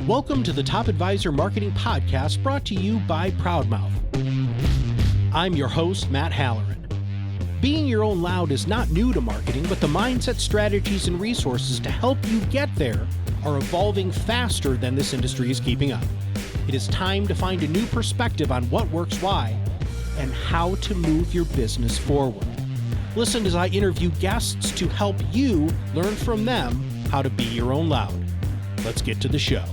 Welcome to the Top Advisor Marketing Podcast brought to you by ProudMouth. I'm your host, Matt Halloran. Being your own loud is not new to marketing, but the mindset, strategies, and resources to help you get there are evolving faster than this industry is keeping up. It is time to find a new perspective on what works why and how to move your business forward. Listen as I interview guests to help you learn from them how to be your own loud. Let's get to the show.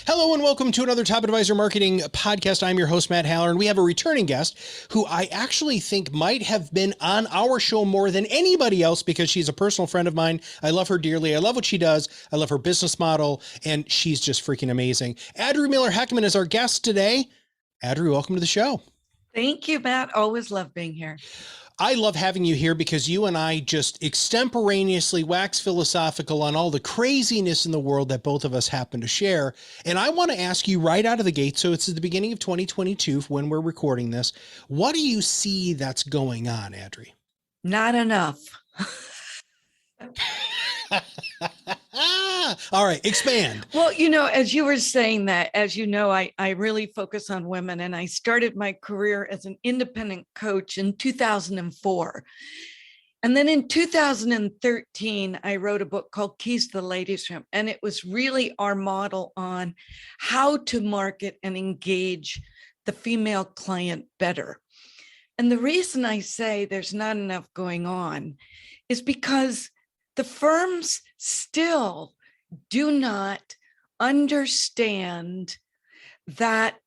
Hello and welcome to another Top Advisor Marketing Podcast. I'm your host, Matt Halloran. We have a returning guest who I actually think might have been on our show more than anybody else because she's a personal friend of mine. I love her dearly. I love what she does. I love her business model, and she's just freaking amazing. Adri Miller-Heckman is our guest today. Adri, welcome to the show. Thank you, Matt. Always love being here. I love having you here because you and I just extemporaneously wax philosophical on all the craziness in the world that both of us happen to share. And I want to ask you right out of the gate, so it's at the beginning of 2022 when we're recording this, what do you see that's going on, Adri? Not enough. All right, expand. Well, as you were saying that, as you know, I really focus on women, and I started my career as an independent coach in 2004. And then in 2013, I wrote a book called Keys to the Ladies' Room, and it was really our model on how to market and engage the female client better. And the reason I say there's not enough going on is because the firms still do not understand that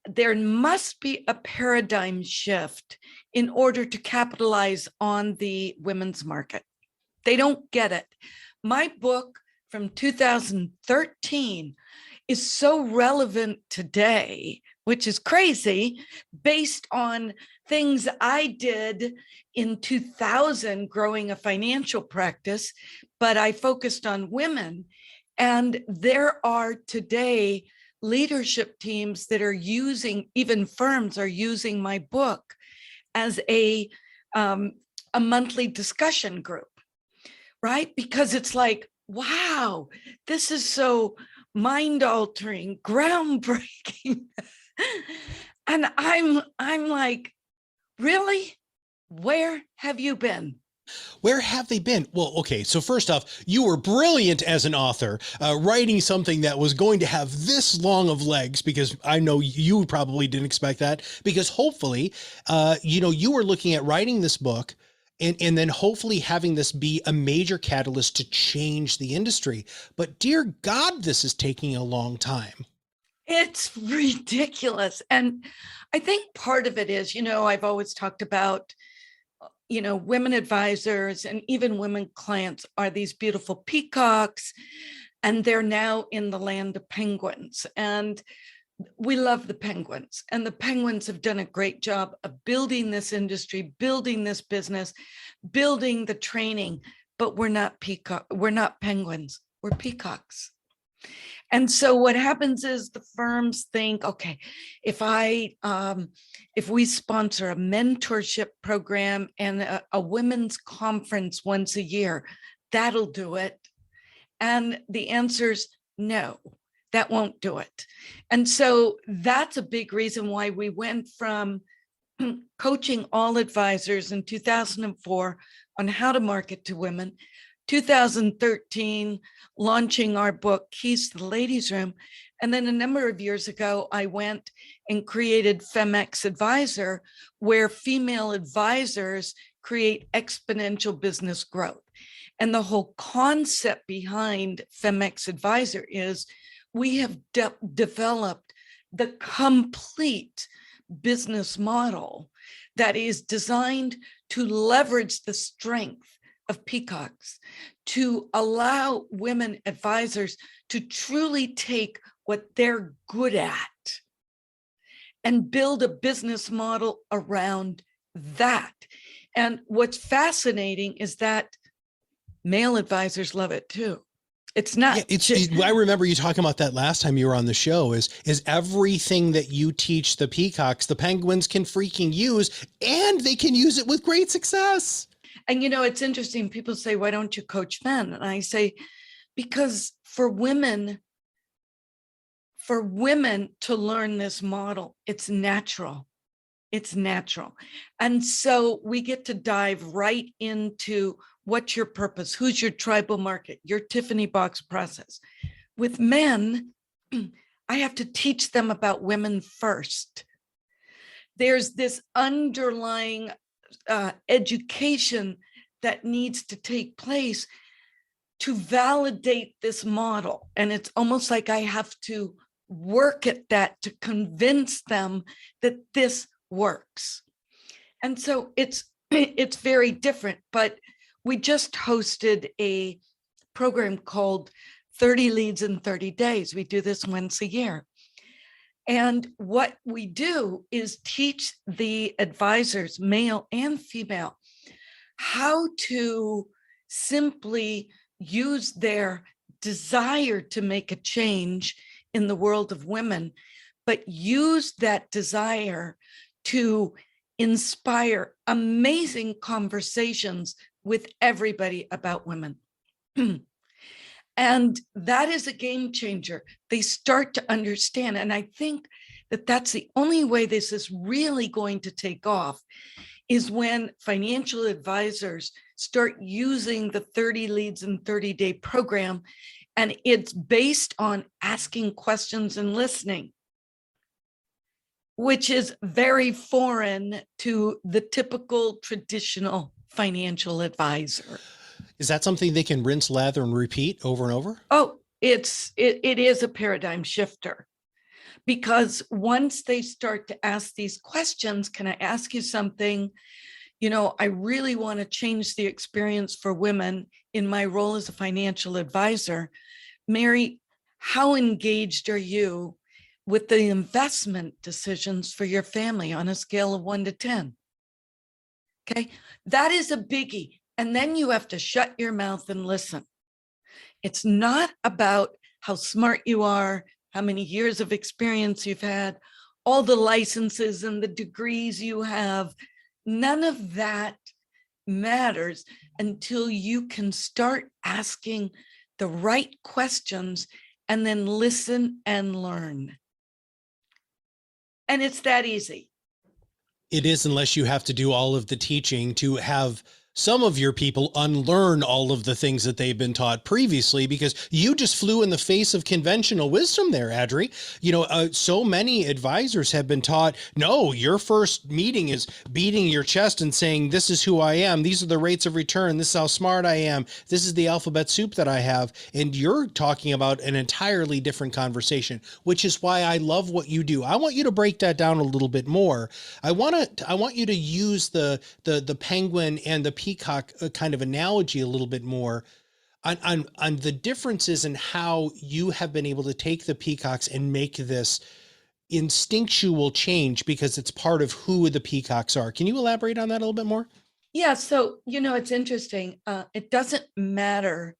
there must be a paradigm shift in order to capitalize on the women's market. They don't get it. My book from 2013 is so relevant today, which is crazy, based on things I did in 2000 growing a financial practice, but I focused on women. And there are today leadership teams that are using, even firms are using my book as a monthly discussion group, right? Because it's like, wow, this is so mind-altering, groundbreaking. And I'm like, really? Where have you been? Where have they been? Well, okay, so first off, you were brilliant as an author, writing something that was going to have this long of legs, because I know you probably didn't expect that, because hopefully, you were looking at writing this book and then hopefully having this be a major catalyst to change the industry. But dear God, this is taking a long time. It's ridiculous. And I think part of it is, I've always talked about, women advisors and even women clients are these beautiful peacocks, and they're now in the land of penguins. And we love the penguins, and the penguins have done a great job of building this industry, building this business, building the training, but we're not penguins, we're peacocks. And so what happens is the firms think, okay, if we sponsor a mentorship program and a women's conference once a year, that'll do it. And the answer's no, that won't do it. And so that's a big reason why we went from coaching all advisors in 2004 on how to market to women, 2013, launching our book, Keys to the Ladies' Room. And then a number of years ago, I went and created femXadvisor, where female advisors create exponential business growth. And the whole concept behind femXadvisor is we have developed the complete business model that is designed to leverage the strength of peacocks, to allow women advisors to truly take what they're good at and build a business model around that. And what's fascinating is that male advisors love it too. It's not. I remember you talking about that last time you were on the show is everything that you teach the peacocks, the penguins can freaking use, and they can use it with great success. And, it's interesting. People say, why don't you coach men? And I say, because for women to learn this model, it's natural. It's natural. And so we get to dive right into what's your purpose, who's your tribal market, your Tiffany box process. With men, I have to teach them about women first. There's this underlying education that needs to take place to validate this model. And it's almost like I have to work at that to convince them that this works. And so it's very different, but we just hosted a program called 30 Leads in 30 Days. We do this once a year. And what we do is teach the advisors, male and female, how to simply use their desire to make a change in the world of women, but use that desire to inspire amazing conversations with everybody about women. And that is a game changer. They start to understand. And I think that that's the only way this is really going to take off, is when financial advisors start using the 30 Leads in 30 Day program. And it's based on asking questions and listening, which is very foreign to the typical traditional financial advisor. Is that something they can rinse, lather, and repeat over and over? Oh, it is a paradigm shifter, because once they start to ask these questions, can I ask you something? I really want to change the experience for women in my role as a financial advisor. Mary, how engaged are you with the investment decisions for your family on a scale of 1 to 10? Okay, that is a biggie. And then you have to shut your mouth and listen. It's not about how smart you are, how many years of experience you've had, all the licenses and the degrees you have. None of that matters until you can start asking the right questions and then listen and learn. And it's that easy. It is, unless you have to do all of the teaching to have some of your people unlearn all of the things that they've been taught previously, because you just flew in the face of conventional wisdom there, Adri. So many advisors have been taught, no, your first meeting is beating your chest and saying, this is who I am. These are the rates of return. This is how smart I am. This is the alphabet soup that I have. And you're talking about an entirely different conversation, which is why I love what you do. I want you to break that down a little bit more. I want you to use the penguin and the peacock kind of analogy a little bit more on the differences in how you have been able to take the peacocks and make this instinctual change, because it's part of who the peacocks are. Can you elaborate on that a little bit more? Yeah. So, it's interesting. It doesn't matter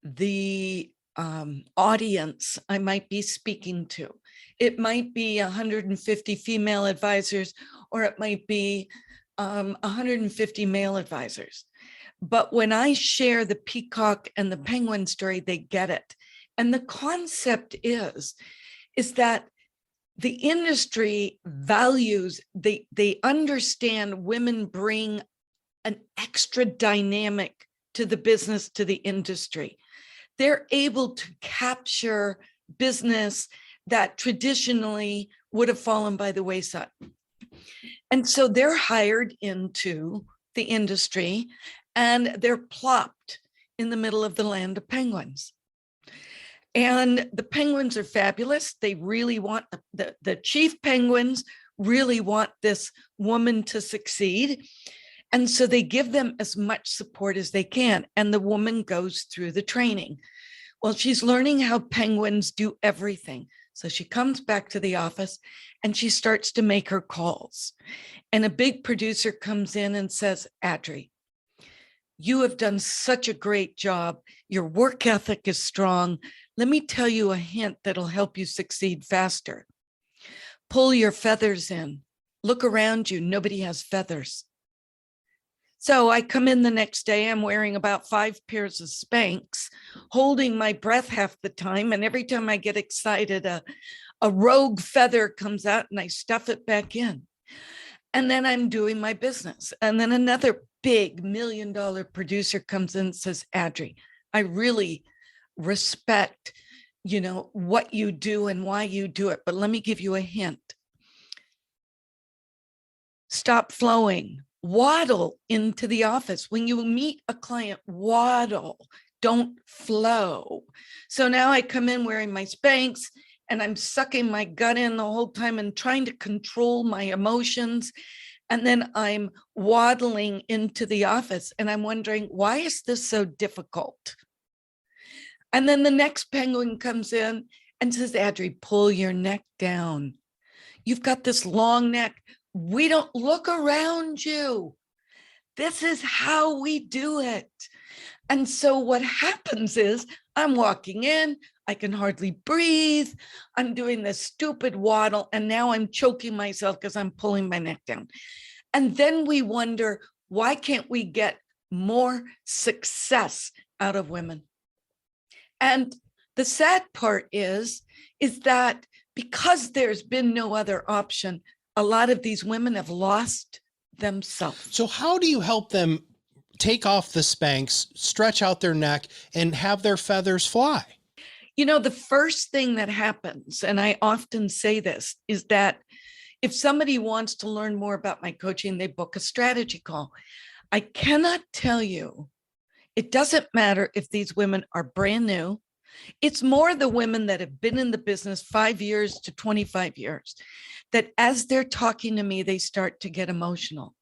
the audience I might be speaking to. It might be 150 female advisors, or it might be 150 male advisors. But when I share the peacock and the penguin story, they get it. And the concept is that the industry values, they understand women bring an extra dynamic to the business, to the industry. They're able to capture business that traditionally would have fallen by the wayside. And so they're hired into the industry and they're plopped in the middle of the land of penguins. And the penguins are fabulous. They really want, the chief penguins really want this woman to succeed. And so they give them as much support as they can. And the woman goes through the training. Well, she's learning how penguins do everything. So she comes back to the office and she starts to make her calls. And a big producer comes in and says, Adri, You have done such a great job. Your work ethic is strong. Let me tell you a hint that'll help you succeed faster. Pull your feathers in. Look around you. Nobody has feathers. So I come in the next day, I'm wearing about 5 pairs of Spanx, holding my breath half the time. And every time I get excited, a rogue feather comes out and I stuff it back in. And then I'm doing my business. And then another big $1 million producer comes in and says, Adri, I really respect, what you do and why you do it. But let me give you a hint. Stop flowing. Waddle into the office. When you meet a client, waddle, don't flow. So now I come in wearing my Spanx and I'm sucking my gut in the whole time and trying to control my emotions. And then I'm waddling into the office and I'm wondering, why is this so difficult? And then the next penguin comes in and says, Adri, pull your neck down. You've got this long neck. We don't look around you. This is how we do it. And so what happens is I'm walking in, I can hardly breathe. I'm doing this stupid waddle. And now I'm choking myself because I'm pulling my neck down. And then we wonder, why can't we get more success out of women? And the sad part is that because there's been no other option, a lot of these women have lost themselves. So how do you help them take off the Spanx, stretch out their neck, and have their feathers fly? The first thing that happens, and I often say this, is that if somebody wants to learn more about my coaching, they book a strategy call. I cannot tell you, it doesn't matter if these women are brand new. It's more the women that have been in the business 5 years to 25 years, that as they're talking to me, they start to get emotional.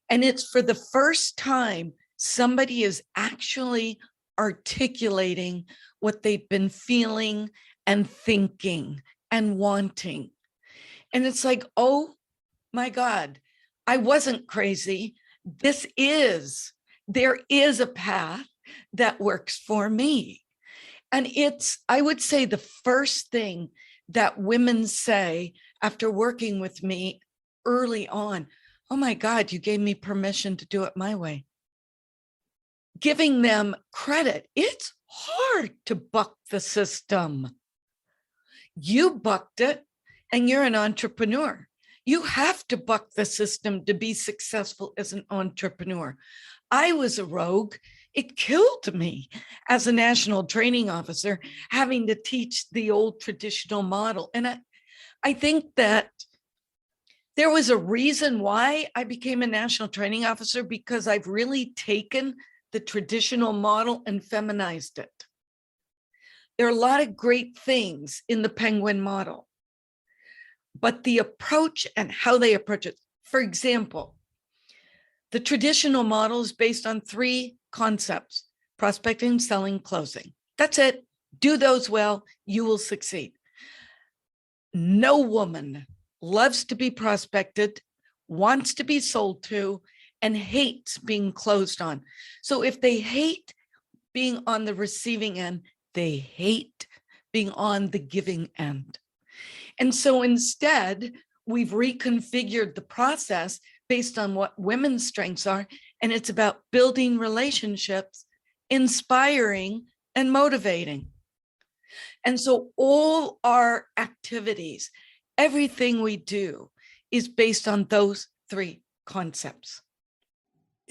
And it's for the first time somebody is actually articulating what they've been feeling and thinking and wanting. And it's like, oh my God, I wasn't crazy. There is a path that works for me. And I would say the first thing that women say after working with me early on, oh my God, you gave me permission to do it my way. Giving them credit. It's hard to buck the system. You bucked it and you're an entrepreneur. You have to buck the system to be successful as an entrepreneur. I was a rogue. It killed me as a national training officer, having to teach the old traditional model. And I think that there was a reason why I became a national training officer, because I've really taken the traditional model and feminized it. There are a lot of great things in the penguin model, but the approach and how they approach it. For example, the traditional model is based on 3 concepts: prospecting, selling, closing. That's it. Do those well, you will succeed. No woman loves to be prospected, wants to be sold to, and hates being closed on. So if they hate being on the receiving end, they hate being on the giving end. And so instead, we've reconfigured the process based on what women's strengths are. And it's about building relationships, inspiring, and motivating. And so all our activities, everything we do is based on those 3 concepts.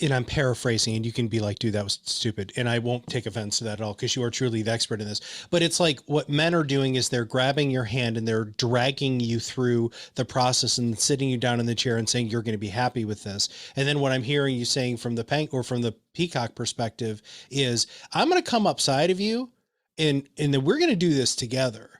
And I'm paraphrasing, and you can be like, dude, that was stupid. And I won't take offense to that at all, because you are truly the expert in this. But it's like what men are doing is they're grabbing your hand and they're dragging you through the process and sitting you down in the chair and saying, you're going to be happy with this. And then what I'm hearing you saying from the Peacock perspective is, I'm going to come upside of you and then we're going to do this together.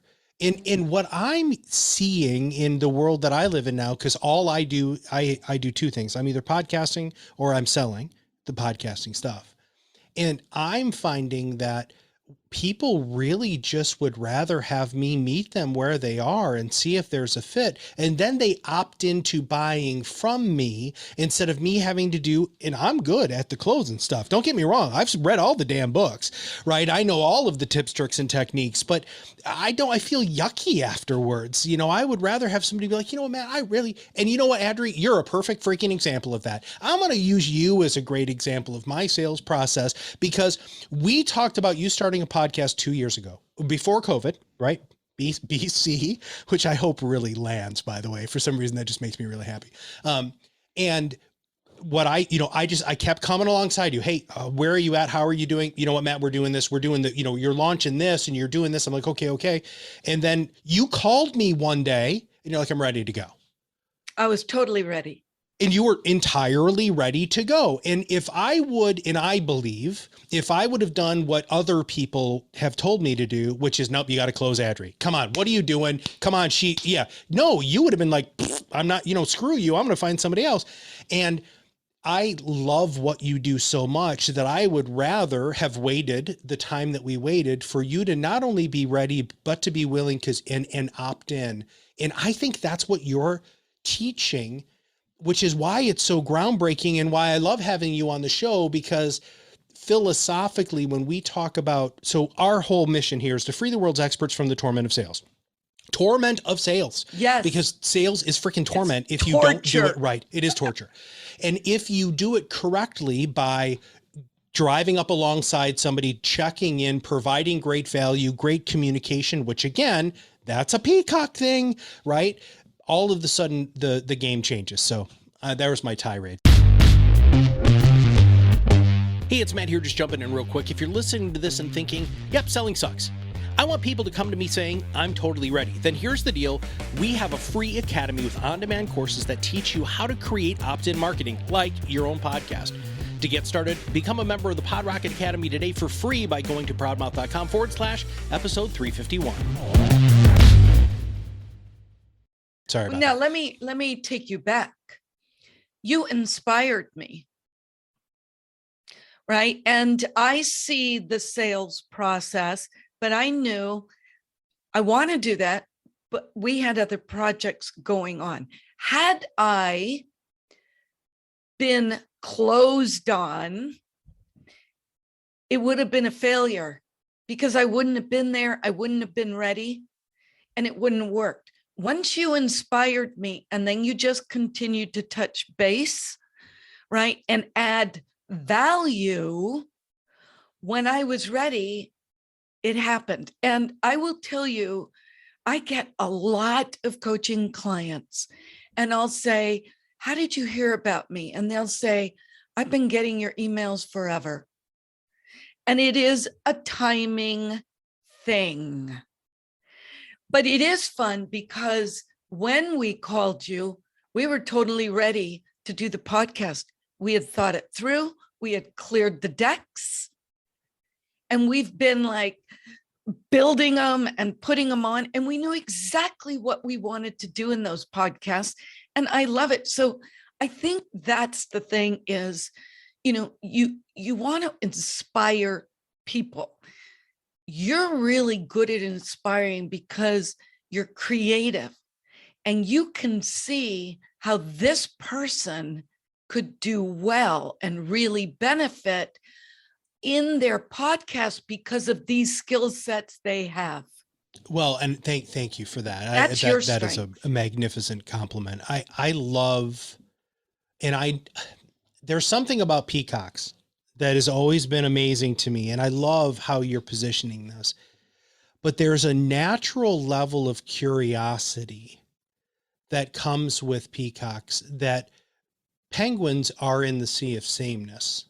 In what I'm seeing in the world that I live in now, because all I do 2 things. I'm either podcasting or I'm selling the podcasting stuff. And I'm finding that people really just would rather have me meet them where they are and see if there's a fit. And then they opt into buying from me instead of me having to do, and I'm good at the closing stuff. Don't get me wrong. I've read all the damn books, right? I know all of the tips, tricks, and techniques, but I feel yucky afterwards. You know, I would rather have somebody be like, you know what, man, and you know what, Adri, you're a perfect freaking example of that. I'm going to use you as a great example of my sales process, because we talked about you starting a podcast 2 years ago before COVID, right? BC, which I hope really lands, by the way. For some reason, that just makes me really happy. And what I kept coming alongside you. Hey, where are you at? How are you doing? You know what, Matt, we're doing this. We're doing you're launching this and you're doing this. I'm like, okay. And then you called me one day and you're like, I'm ready to go. I was totally ready. And you were entirely ready to go. And I would have done what other people have told me to do, which is, nope, you got to close Adri. Come on. What are you doing? Come on. No, you would have been like, I'm not, screw you. I'm going to find somebody else. And I love what you do so much that I would rather have waited the time that we waited for you to not only be ready, but to be willing and opt in. And I think that's what you're teaching, which is why it's so groundbreaking and why I love having you on the show, because philosophically, when we talk about, so our whole mission here is to free the world's experts from the torment of sales. Torment of sales. Yes. Because sales is freaking torment if you don't do it right. It is torture. And if you do it correctly by driving up alongside somebody, checking in, providing great value, great communication, which again, that's a Peacock thing, right? All of a sudden the game changes. So there was my tirade. Hey, it's Matt here, just jumping in real quick. If you're listening to this and thinking, yep, selling sucks, I want people to come to me saying, I'm totally ready. Then here's the deal. We have a free academy with on-demand courses that teach you how to create opt-in marketing, like your own podcast. To get started, become a member of the PodRocket Academy today for free by going to proudmouth.com/episode 351. Sorry about now, that. let me take you back. You inspired me, right? And I see the sales process, but I knew I want to do that, but we had other projects going on. Had I been closed on, it would have been a failure, because I wouldn't have been there. I wouldn't have been ready, and it wouldn't have worked. Once you inspired me, and then you just continued to touch base, right, and add value, when I was ready, it happened. And I will tell you, I get a lot of coaching clients, and I'll say, how did you hear about me? And they'll say, I've been getting your emails forever. And it is a timing thing. But it is fun, because when we called you, we were totally ready to do the podcast. We had thought it through. We had cleared the decks. And we've been like building them and putting them on. And we knew exactly what we wanted to do in those podcasts. And I love it. So I think that's the thing is, you want to inspire people. You're really good at inspiring because you're creative and you can see how this person could do well and really benefit in their podcast because of these skill sets they have. Well, and thank you for that. That's your that is strength. a magnificent compliment. I love, and there's something about Peacocks that has always been amazing to me. And I love how you're positioning this, but there's a natural level of curiosity that comes with Peacocks that penguins are in the sea of sameness,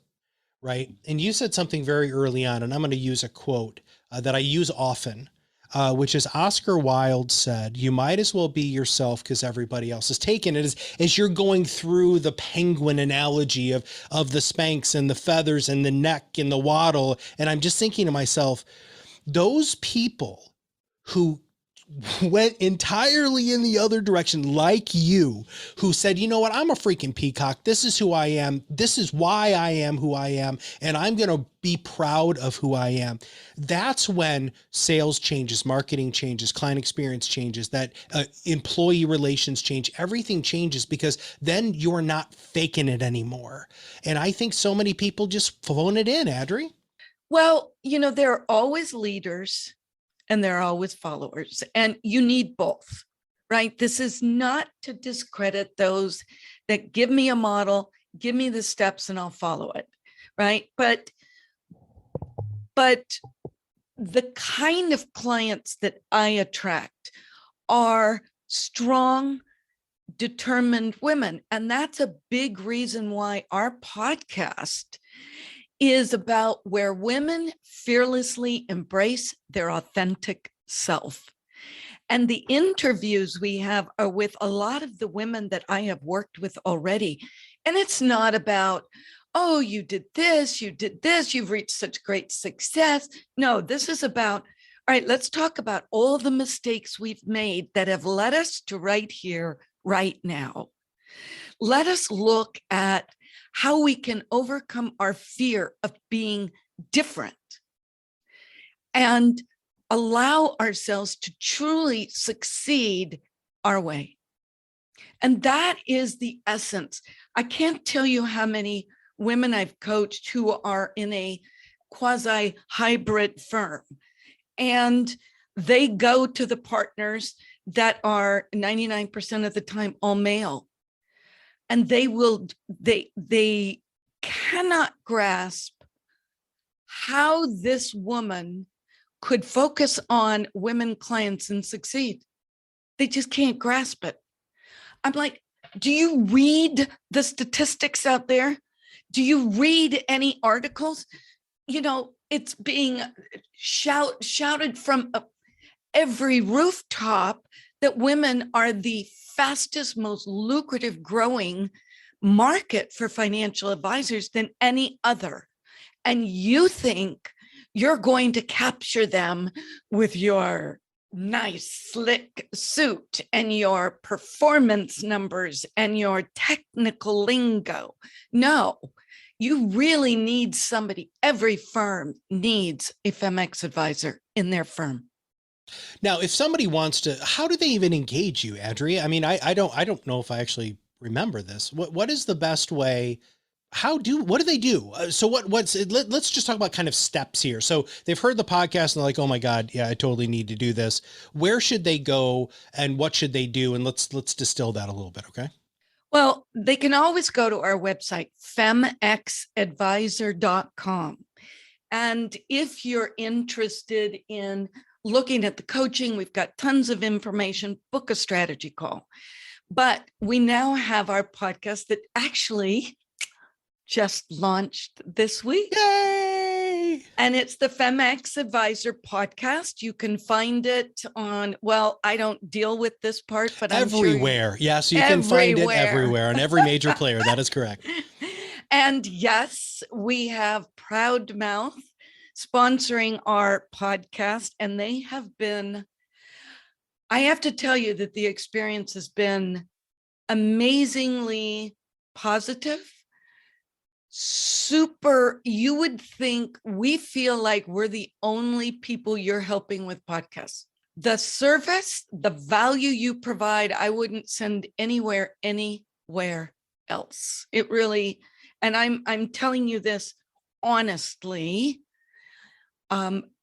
right? And you said something very early on, and I'm going to use a quote that I use often, which is Oscar Wilde said, you might as well be yourself because everybody else is taken. It is as you're going through the penguin analogy of the spanx and the feathers and the neck and the waddle. And I'm just thinking to myself, those people who went entirely in the other direction, like you, who said, you know what, I'm a freaking peacock. This is who I am. This is why I am who I am. And I'm going to be proud of who I am. That's when sales changes, marketing changes, client experience changes, that employee relations change. Everything changes because then you're not faking it anymore. And I think so many people just phone it in, Adri. Well, there are always leaders and there are always followers, and you need both, right? This is not to discredit those that give me a model, give me the steps, and I'll follow it, right? But the kind of clients that I attract are strong, determined women. And that's a big reason why our podcast is about where women fearlessly embrace their authentic self. And the interviews we have are with a lot of the women that I have worked with already. And it's not about, oh, you did this, you've reached such great success. No, this is about, all right, let's talk about all the mistakes we've made that have led us to right here, right now. Let us look at how we can overcome our fear of being different and allow ourselves to truly succeed our way. And that is the essence. I can't tell you how many women I've coached who are in a quasi-hybrid firm, and they go to the partners that are 99% of the time all male. And they cannot grasp how this woman could focus on women clients and succeed. They just can't grasp it. I'm like, do you read the statistics out there? Do you read any articles? It's being shouted from every rooftop that women are the fastest, most lucrative growing market for financial advisors than any other. And you think you're going to capture them with your nice, slick suit and your performance numbers and your technical lingo. No, you really need somebody. Every firm needs a femX advisor in their firm. Now, if somebody wants to, how do they even engage you, Adri? I mean, I don't know if I actually remember this. What is the best way? What do they do? So let's just talk about kind of steps here. So they've heard the podcast and they're like, oh my God, yeah, I totally need to do this. Where should they go and what should they do? And let's distill that a little bit. Okay. Well, they can always go to our website, femXadvisor.com. And if you're interested in looking at the coaching, we've got tons of information, book a strategy call. But we now have our podcast that actually just launched this week. Yay! And it's the femX Advisor podcast. You can find it on, well, I don't deal with this part, but everywhere. Yes, you can find it everywhere on every major player. That is correct. And yes, we have ProudMouth sponsoring our podcast, and they have been, I have to tell you that the experience has been amazingly positive. Super, you would think we feel like we're the only people you're helping with podcasts. The service, the value you provide, I wouldn't send anywhere else. It really, and I'm telling you this honestly.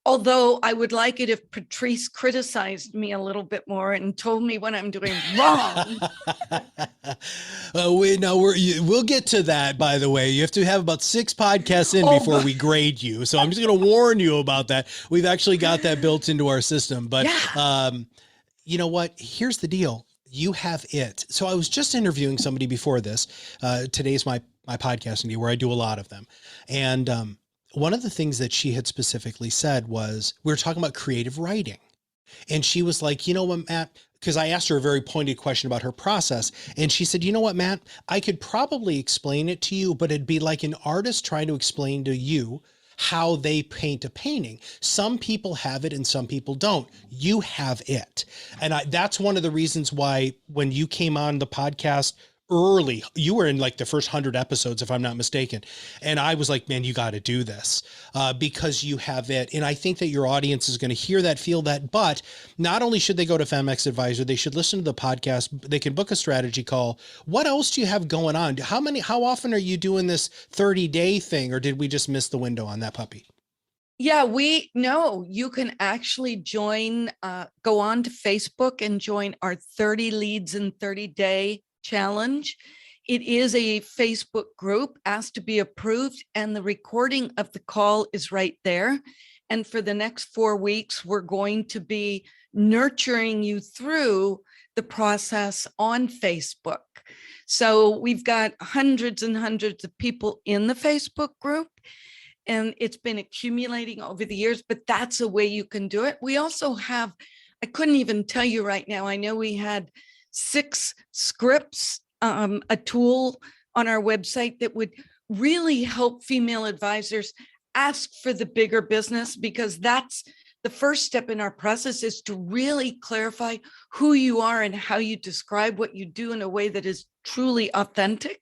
Although I would like it if Patrice criticized me a little bit more and told me what I'm doing wrong. We'll get to that, by the way. You have to have about 6 podcasts in before we grade you. So I'm just going to warn you about that. We've actually got that built into our system. But you know what? Here's the deal. You have it. So I was just interviewing somebody before this. Today's my podcasting day where I do a lot of them. And one of the things that she had specifically said was, we were talking about creative writing. And she was like, you know what, Matt, because I asked her a very pointed question about her process. And she said, you know what, Matt, I could probably explain it to you, but it'd be like an artist trying to explain to you how they paint a painting. Some people have it and some people don't. You have it. And that's one of the reasons why when you came on the podcast early, you were in like the first 100 episodes, if I'm not mistaken. And I was like, man, you got to do this because you have it. And I think that your audience is going to hear that, feel that, but not only should they go to femXadvisor, they should listen to the podcast. They can book a strategy call. What else do you have going on? How often are you doing this 30-day thing? Or did we just miss the window on that puppy? Yeah, you can actually join, go on to Facebook and join our 30 leads in 30-day challenge. It is a Facebook group, asked to be approved, and the recording of the call is right there. And for the next 4 weeks, we're going to be nurturing you through the process on Facebook. So we've got hundreds and hundreds of people in the Facebook group, and it's been accumulating over the years, but that's a way you can do it. We also have, I couldn't even tell you right now, I know we had 6 scripts, a tool on our website that would really help female advisors ask for the bigger business, because that's the first step in our process, is to really clarify who you are and how you describe what you do in a way that is truly authentic.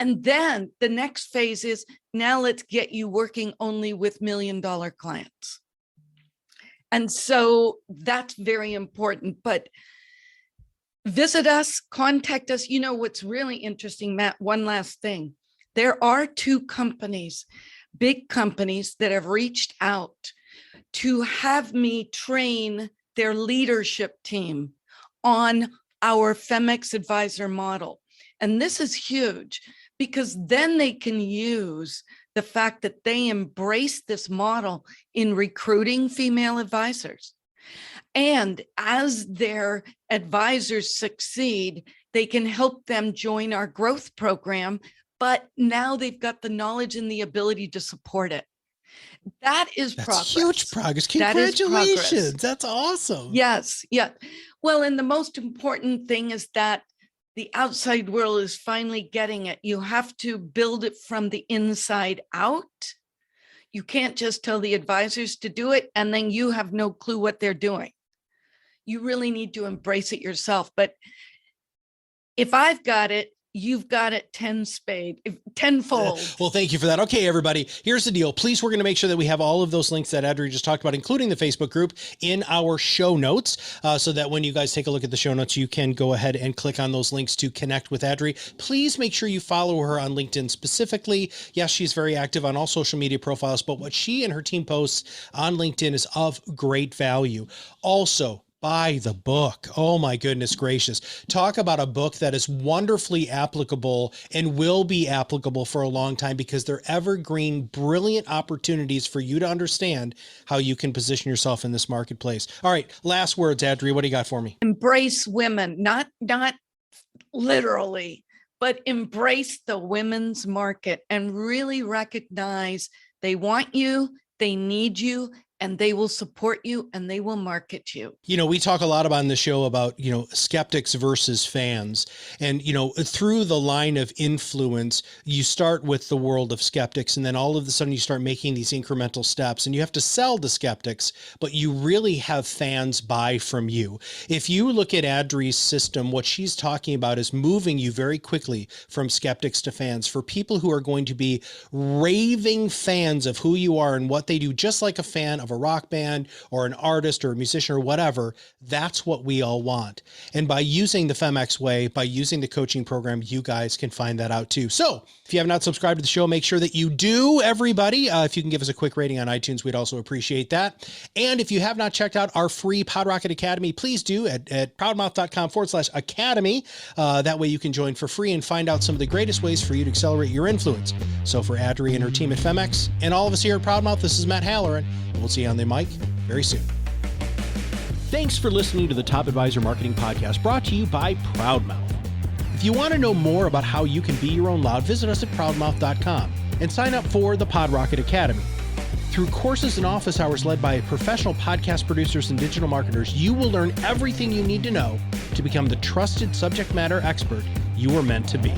And then the next phase is, now let's get you working only with $1 million clients. And so that's very important. But visit us, contact us. You know what's really interesting, Matt, one last thing. There are 2 companies, big companies, that have reached out to have me train their leadership team on our femXadvisor model. And this is huge, because then they can use the fact that they embrace this model in recruiting female advisors. And as their advisors succeed, they can help them join our growth program, but now they've got the knowledge and the ability to support it. That's progress. Huge progress. Congratulations. That's awesome. Yes. Yeah. Well, and the most important thing is that the outside world is finally getting it. You have to build it from the inside out. You can't just tell the advisors to do it and then you have no clue what they're doing. You really need to embrace it yourself. But if I've got it, you've got it tenfold. Well, thank you for that. Okay, everybody, here's the deal. Please, we're going to make sure that we have all of those links that Adri just talked about, including the Facebook group, in our show notes, so that when you guys take a look at the show notes, you can go ahead and click on those links to connect with Adri. Please make sure you follow her on LinkedIn specifically. Yes, she's very active on all social media profiles, but what she and her team posts on LinkedIn is of great value. Also, buy the book. Oh my goodness gracious. Talk about a book that is wonderfully applicable and will be applicable for a long time, because they're evergreen, brilliant opportunities for you to understand how you can position yourself in this marketplace. All right, last words, Adri, what do you got for me? Embrace women, not literally, but embrace the women's market and really recognize they want you, they need you, and they will support you and they will market you. You know, we talk a lot about on the show about, skeptics versus fans. And, through the line of influence, you start with the world of skeptics, and then all of a sudden you start making these incremental steps, and you have to sell to skeptics, but you really have fans buy from you. If you look at Adri's system, what she's talking about is moving you very quickly from skeptics to fans, for people who are going to be raving fans of who you are and what they do, just like a fan of a rock band or an artist or a musician or whatever. That's what we all want. And by using the femX way, by using the coaching program, you guys can find that out too. So if you have not subscribed to the show, make sure that you do, everybody. If you can give us a quick rating on iTunes, we'd also appreciate that. And if you have not checked out our free PodRocket Academy, please do at proudmouth.com/academy. That way you can join for free and find out some of the greatest ways for you to accelerate your influence. So for Adri and her team at femX and all of us here at ProudMouth, this is Matt Halloran. We'll see you on the mic very soon. Thanks for listening to the Top Advisor Marketing Podcast, brought to you by ProudMouth. If you want to know more about how you can be your own loud, visit us at proudmouth.com and sign up for the PodRocket Academy. Through courses and office hours led by professional podcast producers and digital marketers, you will learn everything you need to know to become the trusted subject matter expert you were meant to be.